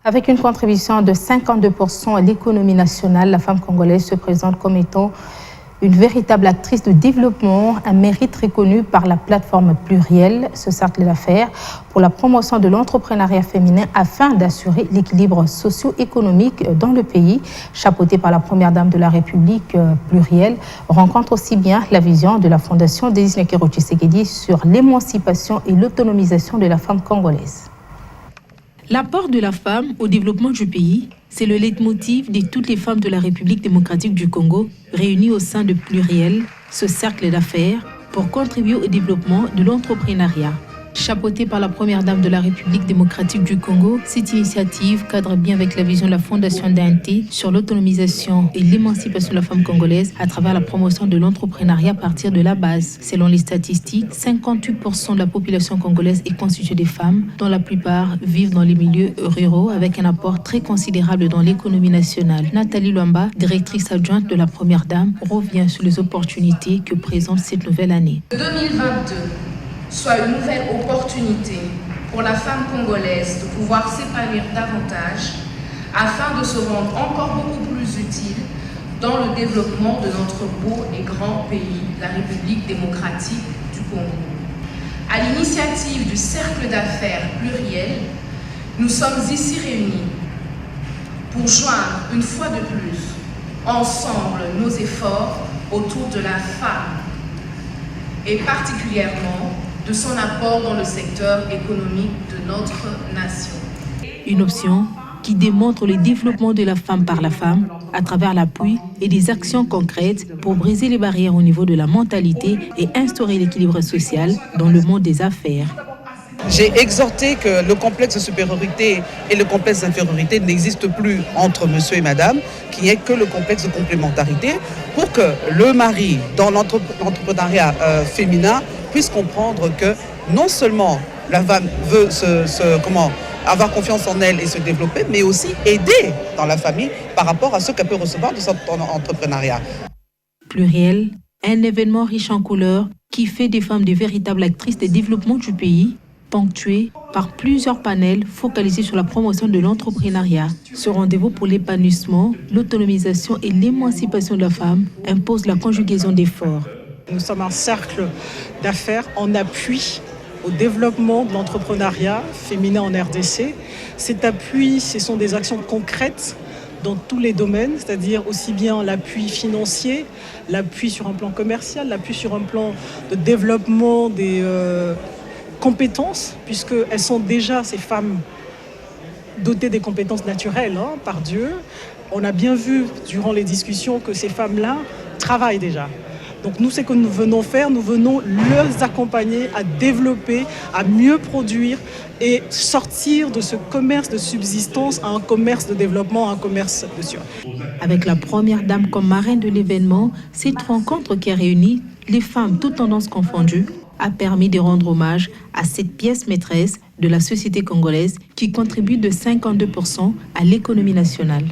Avec une contribution de 52% à l'économie nationale, la femme congolaise se présente comme étant une véritable actrice de développement, un mérite reconnu par la plateforme plurielle, ce cercle d'affaires, pour la promotion de l'entrepreneuriat féminin afin d'assurer l'équilibre socio-économique dans le pays. Chapeautée par la première dame de la République plurielle, rencontre aussi bien la vision de la Fondation Denis Nekero Tshisekedi sur l'émancipation et l'autonomisation de la femme congolaise. L'apport de la femme au développement du pays, c'est le leitmotiv de toutes les femmes de la République démocratique du Congo réunies au sein de Pluriel, ce cercle d'affaires, pour contribuer au développement de l'entrepreneuriat. Chapeautée par la première dame de la République démocratique du Congo, cette initiative cadre bien avec la vision de la Fondation DNT sur l'autonomisation et l'émancipation de la femme congolaise à travers la promotion de l'entrepreneuriat à partir de la base. Selon les statistiques, 58% de la population congolaise est constituée de femmes, dont la plupart vivent dans les milieux ruraux avec un apport très considérable dans l'économie nationale. Nathalie Luamba, directrice adjointe de la première dame, revient sur les opportunités que présente cette nouvelle année. 2022 soit une nouvelle opportunité pour la femme congolaise de pouvoir s'épanouir davantage afin de se rendre encore beaucoup plus utile dans le développement de notre beau et grand pays, la République démocratique du Congo. À l'initiative du Cercle d'affaires pluriel, nous sommes ici réunis pour joindre une fois de plus ensemble nos efforts autour de la femme et particulièrement de son apport dans le secteur économique de notre nation. Une option qui démontre le développement de la femme par la femme à travers l'appui et des actions concrètes pour briser les barrières au niveau de la mentalité et instaurer l'équilibre social dans le monde des affaires. J'ai exhorté que le complexe de supériorité et le complexe d'infériorité n'existent plus entre monsieur et madame, qu'il n'y ait que le complexe de complémentarité pour que le mari, dans l'entrepreneuriat féminin, puisse comprendre que non seulement la femme veut avoir confiance en elle et se développer, mais aussi aider dans la famille par rapport à ce qu'elle peut recevoir de son entrepreneuriat. Pluriel, un événement riche en couleurs qui fait des femmes de véritables actrices de développement du pays, ponctué par plusieurs panels focalisés sur la promotion de l'entrepreneuriat. Ce rendez-vous pour l'épanouissement, l'autonomisation et l'émancipation de la femme impose la conjugaison d'efforts. Nous sommes un cercle d'affaires en appui au développement de l'entrepreneuriat féminin en RDC. Cet appui, ce sont des actions concrètes dans tous les domaines, c'est-à-dire aussi bien l'appui financier, l'appui sur un plan commercial, l'appui sur un plan de développement des compétences, puisqu'elles sont déjà, ces femmes, dotées des compétences naturelles par Dieu. On a bien vu durant les discussions que ces femmes-là travaillent déjà. Donc nous, ce que nous venons faire, nous venons les accompagner à développer, à mieux produire et sortir de ce commerce de subsistance à un commerce de développement, à un commerce de survie. Avec la première dame comme marraine de l'événement, cette rencontre qui a réuni les femmes toutes tendances confondues a permis de rendre hommage à cette pièce maîtresse de la société congolaise qui contribue de 52% à l'économie nationale.